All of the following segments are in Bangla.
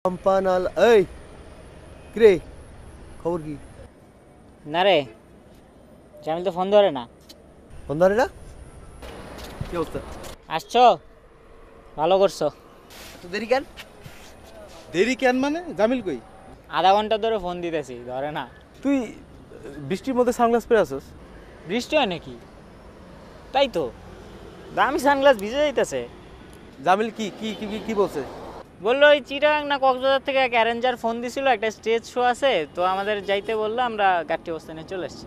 পাম্পানাল এই কিরে খবর কি? না রে, জামিল তো ফোন ধরে না। ফোন ধরে না? কি অবস্থা? আসছো, ভালো করছো। তো দেরি কেন? দেরি কেন মানে? জামিল কই? আধা ঘন্টা ধরে ফোন দিতেছি, ধরে না। তুই বৃষ্টির মধ্যে সানগ্লাস পরে আসছিস? বৃষ্টি হয় নাকি? তাই তো, দামি সানগ্লাস ভিজে যাইতেছে। জামিল কি কি কি কি বলছে? বললো ওই চিটাগাং না কক্সবাজার থেকে এক অ্যারেঞ্জার ফোন দিছিল, একটা স্টেজ শো আছে, তো আমাদের যাইতে বললো, আমরা গাড়ি অবস্থা নিয়ে চলে এসেছি।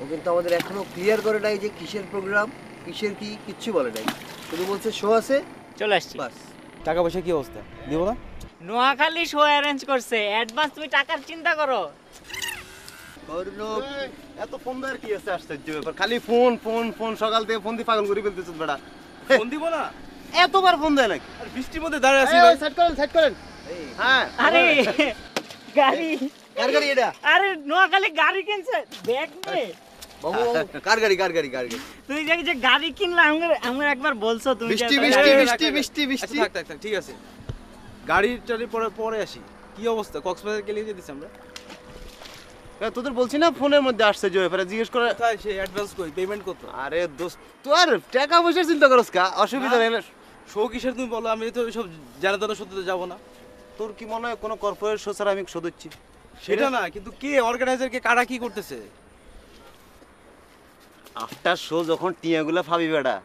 ও কিন্তু আমাদের এখনো ক্লিয়ার করে নাই যে কিসের প্রোগ্রাম, কিসের কি, কিচ্ছু বলে নাই। শুধু বলছে শো আছে, চলে আসছি। বাস। টাকা পয়সা কি অবস্থা? দিব না? নোয়াখালী শো অ্যারেঞ্জ করছে, অ্যাডভান্স তুমি টাকার চিন্তা করো। এত ফোন দেওয়ার কি আছে? আশ্চর্য ব্যাপার, খালি ফোন ফোন ফোন, সকাল থেকে ফোন দিয়ে পাগল করে ফেলতেছিস বেটা। ফোন দিব না? এতবার ফোন দেয় নাকি? আর বৃষ্টির মধ্যে দাঁড়িয়ে আছি ভাই। সাইড করেন, সাইড করেন। হ্যাঁ, আরে গাড়ি, কার গাড়ি এটা? আরে নোয়াখালী গাড়ি কিনছে, ব্যাগ নিয়ে। বাবু কার গাড়ি কার গাড়ি কার গাড়ি? তুই যে গাড়ি কিনলাম, আমরা একবার বলছো তুমি। বৃষ্টি যে- বৃষ্টি এই, বৃষ্টি রাখ, রাখ, বৃষ্টি আচ্ছা, বৃষ্টি। থাক থাক থাক, ঠিক আছে। গাড়ির টাড়ি পরে পরে আসি। কি অবস্থা? কক্সবাজার কে নিয়ে যেতেছি আমরা। তোদের বলছি না ফোনের মধ্যে আসছে যে ব্যাপারে জিজ্ঞেস করে। কোথায় সে অ্যাডভান্স কই? পেমেন্ট কত? আরে দোস্ত, তুই আর টাকা পয়সার চিন্তা করস কা? অসুবিধা নেই। শো কিসের তুমি বলো? আমি তো সব জানা জানা সত্যি যাবো না। তোর কি মনে হয় কোনো কর্পোরেট শো ছাড়া আমি শো দিচ্ছি? সেটা না, কিন্তু কে অর্গানাইজার, কে কারা কি করতেছে? আফটার শো যখন টিয়াগুলা ফাবি বেটা,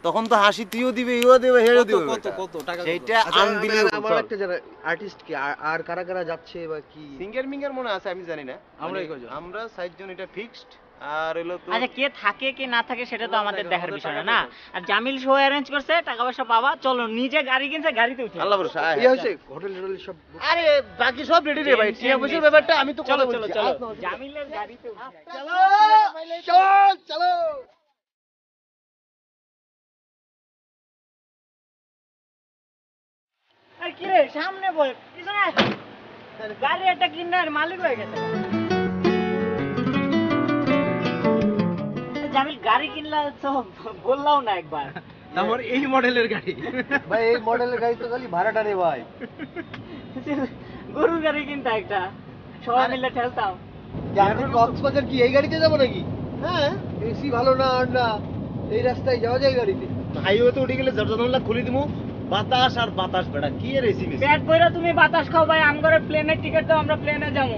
তখন তো হাসি তুইও দিবে, ইও দিবে, হেও দিবে। কত কত টাকা? সেইটা আচ্ছা, আনবিলিভেবল। আমার একটা জানা আর্টিস্ট কি আর কারা কারা যাচ্ছে বা কি? সিঙ্গার মিঙ্গার মনে আছে, আমি জানি না। আমরাই মানে কয়জন? আমরা 60 জন, এটা ফিক্সড। আর হলো তো আচ্ছা, কে থাকে কে না থাকে সেটা তো আমাদের দেখার আমাদের বিষয় না টাকা না। দেবে। আর জামিল শো অ্যারেঞ্জ করছে, টাকা পয়সা পাবা, চলো। নিজে গাড়ি কিনছে, গাড়িতে উঠে। আল্লাহ ভরসা। আয়, ইয়ে আয়। হয়েছে হোটেল টোটেল সব আরে বাকি সব রেডি রে ভাই, টিয়া পয়সার ব্যাপারটা আমি তো চলো কথা চলো বলছি। চলো, আস না, অসুবিধা নেই। জামিলের গাড়িতে উঠে। চলো চল চলো। আর কি রে, সামনে বল, পিছনে আয়। গাড়ি একটা কিনার মালিক হয়ে গেছে। জামিল গাড়ি কিনলা তো বললাও না একবার। আমার এই মডেলের গাড়ি। ভাই এই মডেলের গাড়ি তো খালি ভাড়াটা রে ভাই। গরুর গাড়ি কিনতা একটা, সবাই মিলে ঠেলতাম। এখন কক্সবাজার কি এই গাড়িতে যাবো নাকি? হ্যাঁ, এসি ভালো না আর না, এই রাস্তায় যাওয়া যায় গাড়িতে। হাইওয়েতে উঠে গেলে জানলা খুলে দিমু, বাতাস আর বাতাস বেটা, কি এর এসি মেসি। পেট ভরে তুমি বাতাস খাও ভাই, আমগরে প্লেনের টিকিট দাও, আমরা প্লেনে যাবো।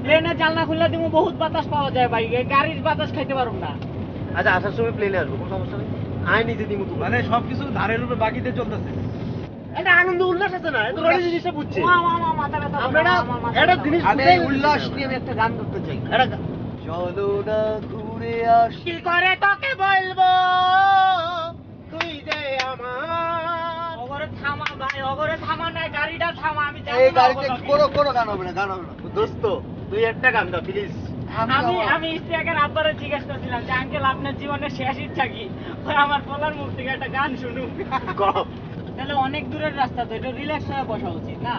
প্লেনে জানলা খুললে দিমু, বহুত বাতাস পাওয়া যায় ভাই, এই গাড়ির বাতাস খাইতে পারব না। আচ্ছা, আসার সময় প্লেনে আসবো, কোনো সমস্যা নেই। আয় নিজে দিমু তুমি। মানে সবকিছু ধারের উপরে বাকিতে চলতেছে। এটা আনন্দ উল্লাস আছে না, এত রড়ি জিনিসটা বুঝছে। মা মাথা ব্যথা আমরা করে, না আমার মাথা একটা ব্যথা জিনিস করে। আমি বুঝাই এই উল্লাস দিচ্ছি না। নিয়ে আমি একটা গান করতে চাই। এটা চলো না ঘুরে আসি। কি করে তোকে বলবো তুই যে আমার। অগরে থামা ভাই, অগরে থামা নাই, গাড়িটা থামা, আমি যাবো এই না গাড়িতে অগরে। কোনো গান হবে না, গান হবে না। দোস্ত, তুই একটা গান দা প্লিজ। আমি ইস্তিয়াকের আব্বারে জিজ্ঞেস করছিলাম যে আঙ্কেল আপনার জীবনের শেষ ইচ্ছা কি? ওই আমার বলার মুখ থেকে একটা গান শুনুক। তাহলে অনেক দূরের রাস্তা তো, একটু রিল্যাক্স হয়ে বসা উচিত না?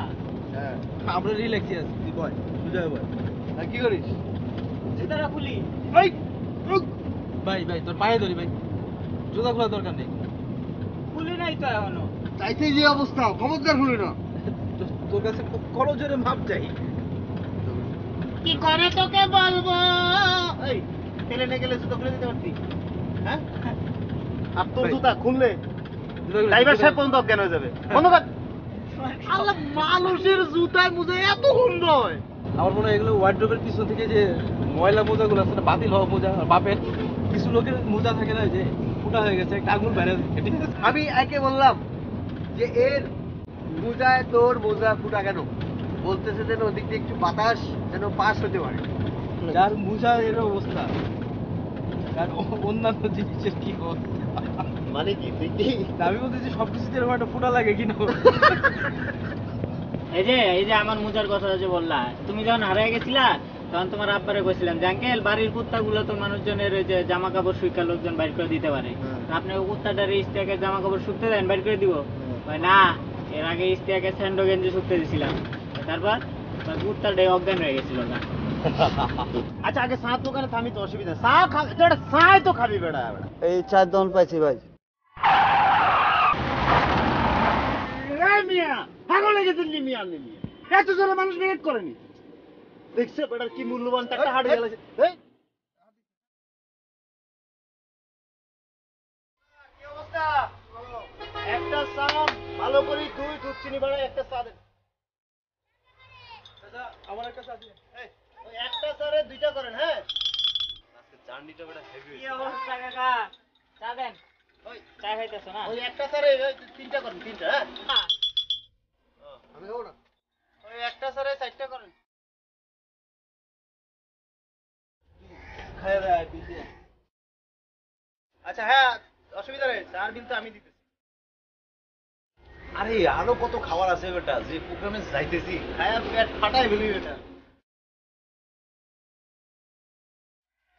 হ্যাঁ, আমরা রিল্যাক্সই আছি, তুই বল, সুজয় বল। আর কি করিস? জুতাটা খুলি। এই রুক। ভাই ভাই তোর পায়ে ধরি ভাই, জুতা খোলার দরকার নেই। খুলি নাই তো এখনো। চাইতে যে অবস্থা, খবরদার ভুলি না। তোর কাছে কত জোরে মাপ চাই। কি করে তোকে বলবো। এই প্লেনে গেলে জুতো খুলে দিতে পারতি? হ্যাঁ, আর তোর ভাই। জুতা খুললে ড্রাইভার সাহেব পর্যন্ত অজ্ঞান হয়ে যাবে। বন্ধ কর। আল্লাহ, মানুষের জুতায় মুজে এত গন্ধ হয়। আমার মনে হয় এগুলো ওয়ার্ড্রোবের পিছন থেকে যে ময়লা মোজাগুলো আছে না, বাতিল হওয়া মোজা, আর বাপের কিছু লোকের মোজা থাকে না যে ফুটা হয়ে গেছে, একটা আঙুল বেড়ে যায়, ঠিক আছে? আমি একে বললাম যে এর মোজায় তোর মোজা ফুটা কেন? বলতেছে যেন ওদিক দিয়ে একটু বাতাস যেন পাস হতে পারে। যার মোজা এর অবস্থা, আর অন্যান্য জিনিসের কি অবস্থা? মানে কি তুই কি আমি বলতেছি সবকিছুতে এরকম একটা ফুটা লাগে কিনা। এই যে আমার মুজার কথা যে বললা, তুমি যখন হারিয়ে গেছিলা তখন তোমার আব্বারে কইছিলাম যে আঙ্কেল বাড়ির কুত্তাগুলো তো মানুষজনের ওই যে জামা কাপড় শুকা লোকজন বাইর করে দিতে পারে, আপনি ওই কুত্তাটার ইস্তিয়াকের জামা কাপড় শুকতে দেন, বাইর করে দিব? কয় না, এর আগে ইস্তিয়াকের স্যান্ডো গেঞ্জি শুকতে দিছিলাম, তারপর কুত্তাটাই অজ্ঞান হয়ে গেছিল না। আচ্ছা, আগে সাত দোকানে থামি তো অসুবিধা, চা খাবি তো, একটা চাই তো খাবি বেড়া বেড়া। এই 4 দন পাইছি ভাই। মিয়া পাগল হয়ে গেছেন নি মিয়া, আপনি মিয়া। এত জোরে মানুষ ব্রেক করেনি দেখছে বেটার কি মূল্যবান টাকা হারিয়ে গেছে এই কি অবস্থা একটা চা ভালো করে দুধ চিনি বাড়ায় একটা চা দেন দাদা আমার একটা চা দিন। এই ওই একটা চারে দুইটা করেন হ্যাঁ আজকে জার্নিটা বেটা হেভি কি অবস্থা কাকা চা দেন ওই চা খাইতেছো না ওই একটা চারে তিনটা করেন তিনটা হ্যাঁ আমি খাবো না। ওই একটা চারে চারটা করেন খায় দেয় দিদি আচ্ছা হ্যাঁ অসুবিধা নেই চার বিল তো আমি দিতেছি আরে আরো কত খাবার আছে বেটা যে প্রোগ্রামে যাইতেছি খায়া পেট ফাটাই ফেলি এটা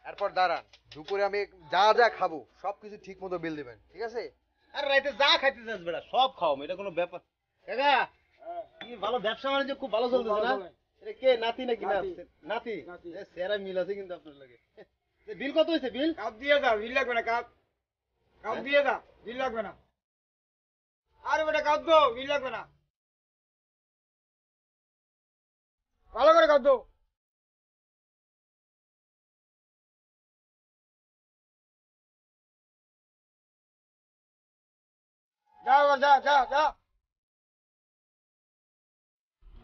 এরপর দাঁড়ান, দুপুরে আমি যা যা খাবো সবকিছু ঠিক মতো বিল দিবেন, ঠিক আছে? আর রাইতে যা খাইতে চাস বেটা সব খাও এটা কোনো ব্যাপার কাকা কি ভালো ব্যবসা বাণিজ্য খুব ভালো চলতেছে না এটা কে নাতি নাকি নাতি সেরা মিল আছে কিন্তু আপনার লাগে বিল কত হয়েছে বিল কাপ দিয়ে দাও, বিল লাগবে না কাপ দিয়ে দাও, বিল লাগবে না। আরে বেটা কাপ দো, বিল লাগবে না। ভালো করে কাপ দো। যাও এবার, যা যা যা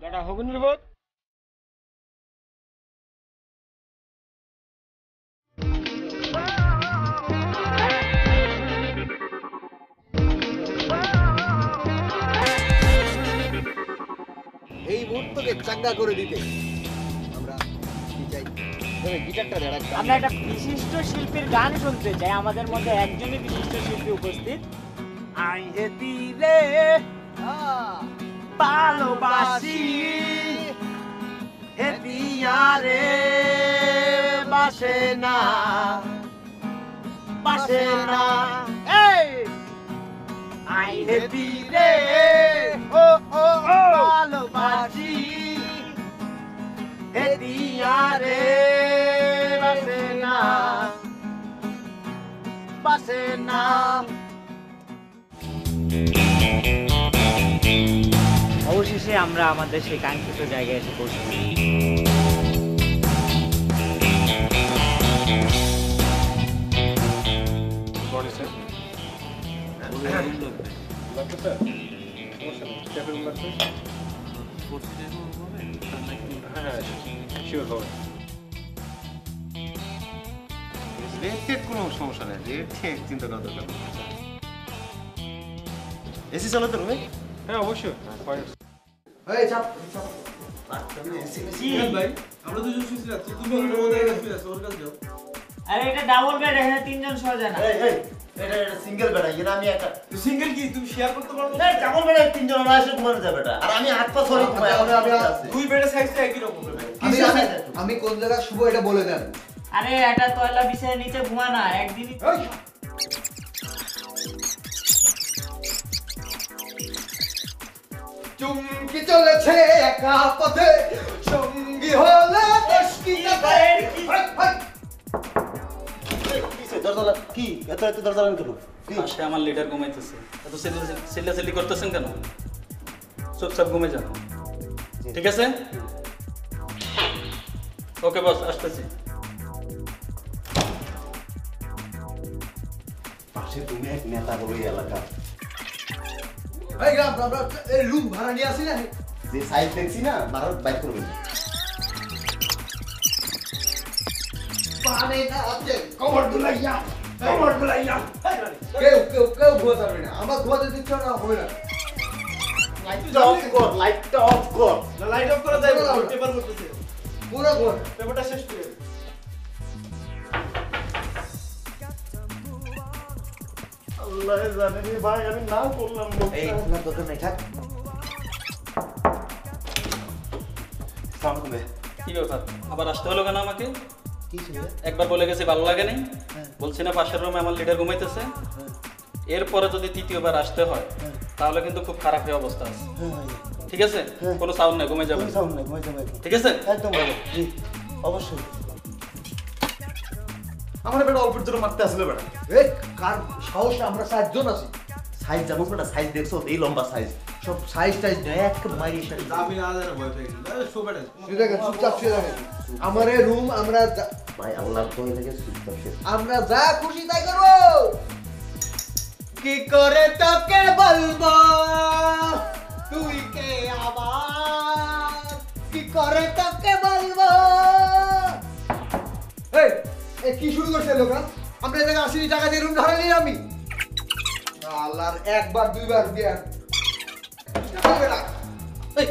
বেটা হগুনের বোধ এই মুহূর্তকে চাঙ্গা করে দিতে আমরা কি চাই? গিটারটা দেখ আমরা একটা বিশিষ্ট শিল্পীর গান শুনতে চাই আমাদের মধ্যে একজনই বিশিষ্ট শিল্পী উপস্থিত আইহে দিলে ভালোবাসি হে পিয়ারে বাসে না এই আইহে দিলে ও ও ভালোবাসি হে পিয়ারে বাসে না অবশেষে আমরা আমাদের সেই কাঙ্ক্ষিত জায়গায় এসে পৌঁছলাম রেটের কোনো সমস্যা নেই রেট চিন্তা করা দরকার এসি চালাতে তো রুমে হ্যাঁ অবশ্যই এই চাপ ভাই আমরা দুজন শুনছি না তুমি ওর কাছে যাও ওর কাছে যাও আরে এটা ডাবল বেড এখানে তিনজন শোয়া যায় না এটা সিঙ্গেল বেড়া এখানে আমি একা সিঙ্গেল কি তুমি শেয়ার করতে পারো না কেমন বেড়া তিনজন না এসে ঘুমানো যাবে বেটা আর আমি হাত পা সরি ঘুমাই দুই বেডের সাইজটা একই রকম আমি কোন জায়গায় শুভ এটা বলে দেন। আরে এটা তয়লা বিছায় নিচে ঘুমা না একদিনই চুমকি চলেছে একা পথে সঙ্গী হলে দরজা কি এত এত দরজা লাগানো কেন কি পাশে আমার লিডার ঘুমাইতেছে এত চিল্লাচিল্লি করতেছেন কেন চুপচাপ ঘুমে যান ঠিক আছে ওকে বস আসতেছি পাশে তুমি এক নেতা বলো এই এলাকা এই গ্রাম আমরা এই রুম ভাড়া নিয়ে আসি না যে সাইজ দেখছি না ভারত বাইক করবে পানে না আছে কবর দুলাইয়া কেউ ঘুমাতে পারবে না, আমরা ঘুমাতে দিচ্ছ না, হবে না। লাইটটা অফ কর লাইটটা অফ কর না লাইট অফ করে দেয় পেপার করতেছে পুরো ঘর পেপারটা শেষ করে আল্লাহ জানে রে ভাই আমি না করলাম এই তোমার দোকান নাই থাক। সাউন্ড কমে কি ব্যাপার আবার আসতে হলো কেন আমাকে কি ছিল একবার বলে গেছি ভালো লাগে নাই বলছি না পাশের রুমে আমার লিডার ঘুমাইতেছে এরপরে যদি তৃতীয়বার আসতে হয় তাহলে কিন্তু খুব খারাপ হয়ে অবস্থা আছে ঠিক আছে কোনো সাউন্ড নাই ঘুমাই যাবেন সাউন্ড নাই ঘুমাই যাবে ঠিক আছে একদম ভালো জি অবশ্যই আমার বেটা অল্পের জন্য মারতে আসলে বেটা এই কার সাহসে আমরা 7 জন আছি। সাইজ জানো না সাইজ দেখছো এই লম্বা সাইজ সব সাইজ টাইজ দেয় এক মাইরি সাইজ আমি না জানা ভয় পেয়ে গেছি আরে শোবে না শুয়ে দেখেন চুপচাপ শুয়ে দেখেন আমার এই রুম আমরা ভাই আল্লাহ তো এটাকে চুপচাপ শেষ আমরা যা খুশি তাই করবো কি করে তোকে বলবো তুই কে আবার কি করে তোকে বলবো এই কি শুরু করছে লোকা আমরা এই জায়গায় 80 টাকা দিয়ে রুম ভাড়া নিই আমি আল্লাহর একবার দুইবার দিয়া হবে না এই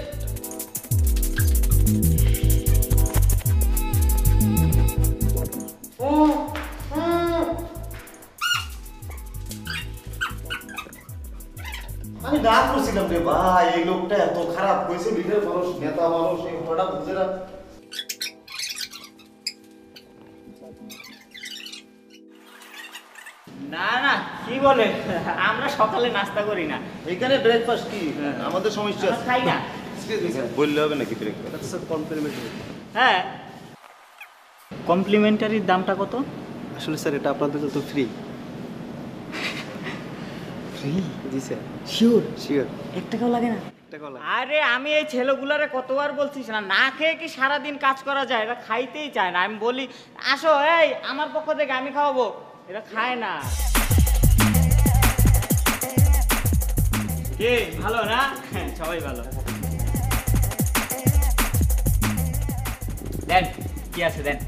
আমি না করছিলাম রে ভাই এই লোকটা এত খারাপ কইছে লিডার মানুষ নেতা মানুষ এই কথাটা বুঝে না না না কি বলে আমরা সকালে নাস্তা করি না এখানে ব্রেকফাস্ট কি আমাদের সমস্যা আমরা খাই না বললে হবে নাকি ব্রেকফাস্ট স্যার কমপ্লিমেন্টারি হ্যাঁ কমপ্লিমেন্টারির দামটা কত আসলে স্যার এটা আপনাদের জন্য ফ্রি ফ্রি জি স্যার শিওর শিওর 1 টাকাও লাগে না টাকা লাগে আরে আমি এই ছেলেগুলারে কতবার বলছিস না না খেয়ে কি সারাদিন কাজ করা যায় এরা খাইতেই চায় না আমি বলি আসো এই আমার পক্ষ থেকে আমি খাওয়াবো এরা খায় না কে ভালো না হ্যাঁ, সবাই ভালো দেন কি আছে দেন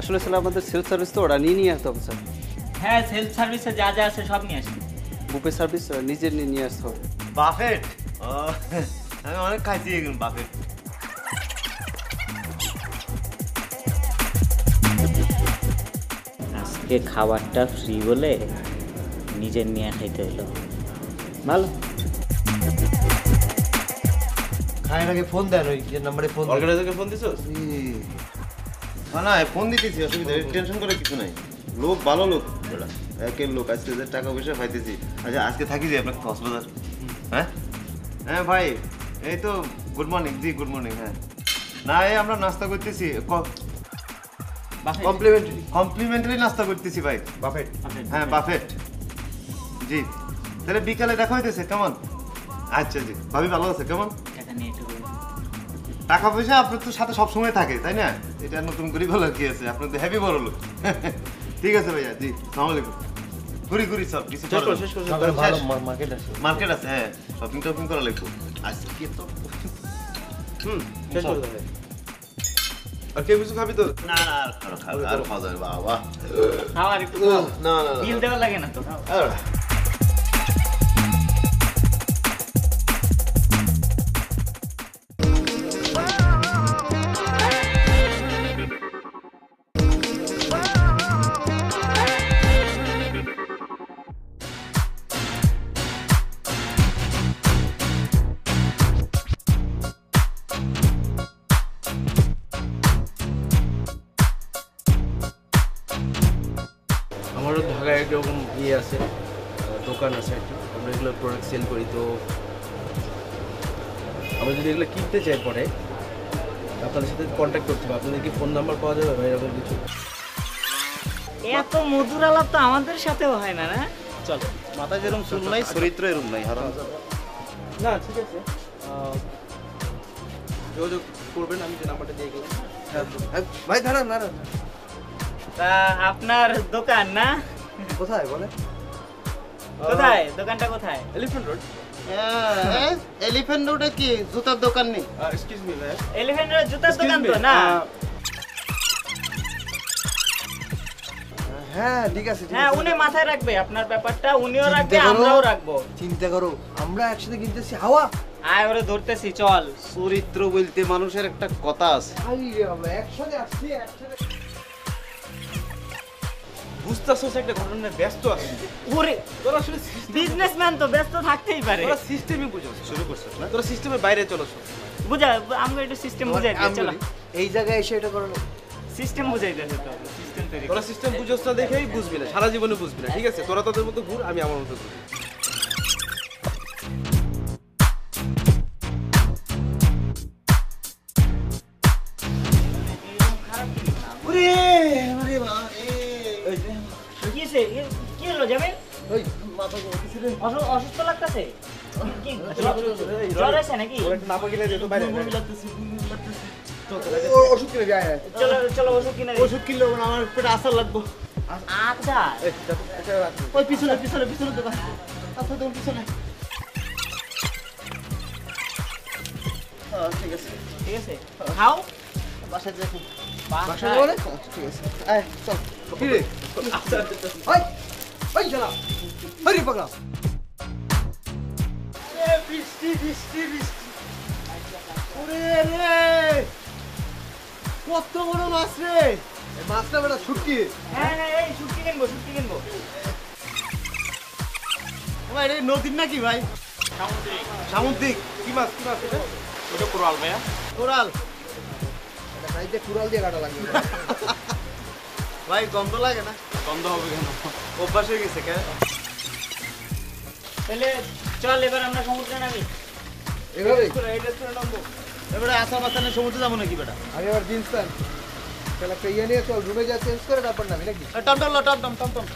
আসলে স্যার আমাদের সেলফ সার্ভিস তো ওরা নিয়ে আসতে হবে স্যার হ্যাঁ সেলফ সার্ভিসে যা যা আছে সব নিয়ে আসি বুফে সার্ভিস নিজের নিয়ে আসতে হবে বাফেট আমি অনেক খাইছি এখন বাফেট আজকে খাবারটা ফ্রি বলে নিজের নিয়ে খাইতে হলো ভালো খায়ের আগে ফোন দেন ওই যে নম্বরে ফোন অর্গানাইজারকে ফোন দিছস না ফোন দিতেছি অসুবিধা টেনশন করে কিছু নাই লোক ভালো লোক বেটা একের লোক আজকে যে টাকা পয়সা পাইতেছি আচ্ছা আজকে থাকি যে আপনার কক্সবাজার হ্যাঁ হ্যাঁ ভাই এই তো গুড মর্নিং জি গুড মর্নিং হ্যাঁ না এই আমরা নাস্তা করতেছি কমপ্লিমেন্টারি নাস্তা করতেছি ভাই বাফেট হ্যাঁ বাফেট জি তাহলে বিকালে দেখা হইতেছে কেমন আচ্ছা জি ভাবি ভালো আছে কেমন টাকা নিয়ে একটু টাকা পয়সা আপনার তো সাথে সবসময় থাকে তাই না এটা নতুন করে বলার কি আছে আপনার তো হ্যাপি বড় লোক ঠিক আছে ভাইয়া জি সালাম আলাইকুম ঘুরি সব কিছু শেষ করো ভালো মার্কেট আছে মার্কেট আছে হ্যাঁ শপিং টপিং করা লাগবে আজকে তো শেষ করে দেবে আর কে কিছু খাবি তো না না আর খাওয়া যাবে বাবা খাওয়ার একটু না বিল দেওয়া লাগে না তো আমারও ঢাকায় একরকম ইয়ে আছে দোকান আছে একটা আমরা এগুলো প্রোডাক্ট সেল করি তো আমরা যদি এগুলো কিনতে চাই পরে আপনাদের সাথে কন্ট্যাক্ট করতে হবে আপনাদের কি ফোন নাম্বার পাওয়া যাবে বা এরকম কিছু এত মধুর আলাপ তো আমাদের সাথেও হয় না না চল মাথায় যেরকম চুল নাই চরিত্র এরকম নাই হারাম না ঠিক আছে যোগাযোগ করবেন আমি যে নাম্বারটা দিয়ে গেলাম ভাই দাঁড়ান না তা আপনার দোকান না কোথায় বলে কোথায় দোকানটা কোথায় এলিফ্যান্ট রোড এলিফ্যান্ট রোডে কি জুতার দোকান নেই এক্সকিউজ মি ভাই এলিফ্যান্টের জুতার দোকান তো না হ্যাঁ ঠিক আছে হ্যাঁ উনি মাথায় রাখবে আপনার ব্যাপারটা উনিও রাখবে আমরাও রাখবো চিন্তা করো আমরা একসাথে কিনতেছি হাওয়া আয় ওরে ধরতেছি চল চরিত্র বলতে মানুষের একটা কথা আছে আমরা একসাথে আসছি একসাথে বুঝতেছস একটা ঘটনায় ব্যস্ত আছে ওরে তোরা আসলে বিজনেসম্যান তো ব্যস্ত থাকতেই পারে তোরা সিস্টেমই বুঝোস শুরু করছিস না তোরা সিস্টেমের বাইরে চলো বুঝা আমাকে একটু সিস্টেম বুঝাই দে আমি চলো বলি, এই জায়গায় এসে এটা করো না সিস্টেম বুঝাই দে তো সিস্টেম তৈরি তোরা সিস্টেম বুঝোস না দেখেই বুঝবি না সারা জীবনে বুঝবি না ঠিক আছে তোরা তোদের মতো ঘুর আমি আমার মতো ঘুর ওরে আরে মা কি হলো জামিল ওই মাথা ঘুরতেছে রে অসুস্থ লাগতেছে জ্বর আছে নাকি? ওরা একটু নাপা কিনে যেত বাইরে ওষুধ কিনে যায় চলো চলো ওষুধ কিনে দিই। ওষুধ কিনলে আমার পেটে আসার লাগবো আচ্ছা ওই পিছনে পিছনে পিছনে দোকান আচ্ছা তোমার পিছনে ঠিক আছে ঠিক আছে খাও বাসায় দেখো বাসা বলে ঠিক আছে আয় চল কি রে ওই ওই চলা হরি পাগলা বৃষ্টি বৃষ্টি বৃষ্টি ওরে রে কত বড় মাছ রে এই মাছটা বেটা ছুটকি হ্যাঁ হ্যাঁ এই শুটকি কিনবো শুটকি কিনবো। ভাই এটা নদীর নাকি ভাই সামুদ্রিক কি মাছ এটা? ওটা কোরাল ভাইয়া। কোরাল এটা খাইতে কুড়াল দিয়ে কাটা লাগবে ভাই গন্ধ লাগে না গন্ধ হবে কেন? অভ্যাস হয়ে গেছে কে তাহলে চল এবার আমরা সমুদ্রে নামি। এভাবে এই রেস্টুরেন্ট নামবো। এবারে আসা বাতানে সমুদ্রে যাবো নাকি বেটা আমি আবার জিন্স প্যান্ট তাহলে একটা ইয়ে নিয়ে চল রুমে যা চেঞ্জ করে তারপর নামি নাকি Tom Tom Tom Tom Tom Tom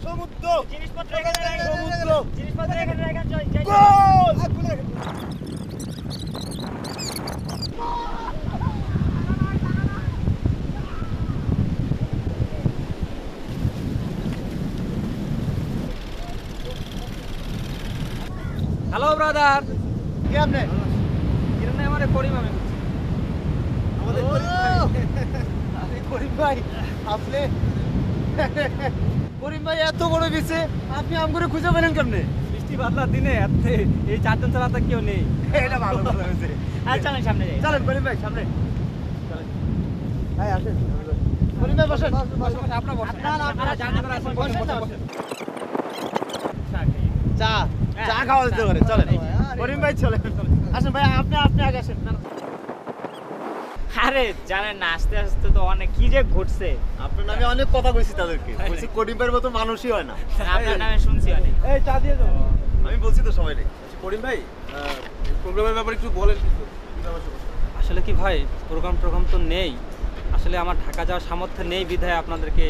সমুদ্র জিনিসপত্র এখানে রাখো। সমুদ্র জিনিসপত্র এখানে রাখো। যাই, যাই, যাই। Hello brother. কে আপনি কিরণ আমারে করিম আমি বলছি। আমাদের করিম ভাই আপনি করিম ভাই এত বড় গেছে আপনি আম করে খুঁজে পেলেন কেমনে বৃষ্টি বাদলার দিনে এই চারজন ছাড়া তো কেউ নেই। এটা ভালো কথা হয়েছে আর চলেন সামনে যাই। চলেন করিম ভাই সামনে হ্যাঁ আসেন করিম ভাই বসেন আপনার বসেন। আপনারা জানেন না, বসেন না, বসেন। চা চা খাওয়া যেতে পারে চলেন করিম ভাই চলেন আসেন ভাই আপনি আপনি আগে আসেন আরে জানেন না আস্তে আস্তে তো অনেক কি যে ঘটছে। আপনার নামে অনেক কথা কইছি তাদেরকে বলছি করিম ভাইয়ের মতো মানুষই হয় না আপনার নামে শুনছি অনেক। এই চা দিয়ে দাও। আমি বলছি তো সবাই করিম ভাই প্রোগ্রামের ব্যাপারে একটু বলেন কিছু। আসলে কি ভাই প্রোগ্রাম তো নেই। আসলে আমার ঢাকা যাওয়ার সামর্থ্য নেই বিধায় আপনাদেরকে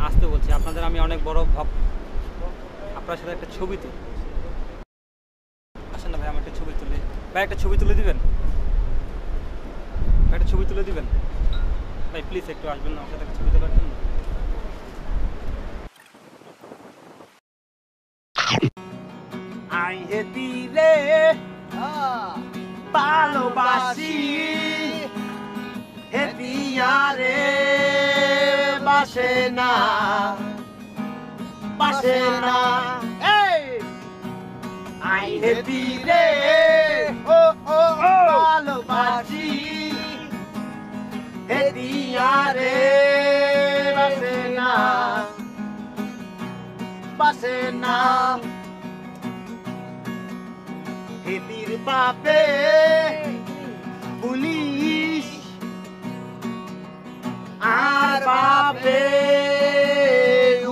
আসতে বলছি। আপনাদের আমি অনেক বড় ভক্ত। আপনার সাথে একটা ছবি তুলি। আসেন না ভাই আমার একটা ছবি তুলি। ভাই একটা ছবি তুলে দিবেন? ভাই একটা ছবি তুলে দিবেন? ভাই প্লিজ একটু আসবেন না আমার সাথে একটা ছবি তোলার জন্য? আই হেতি রে ভালোবাসি হেতিয়া রে বাসে না এই আই হেতি রে ও ও ভালোবাসি হেতিয়া রে বাসে না হেতির বাপে পুলিশ আর বাপে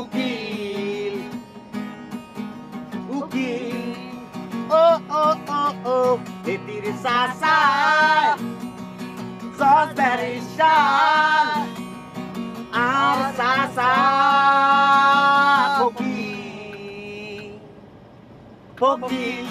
উকিল ও ও ও ও হেতির সাসা জজ ব্যারিস্টার আর সাসা ফকির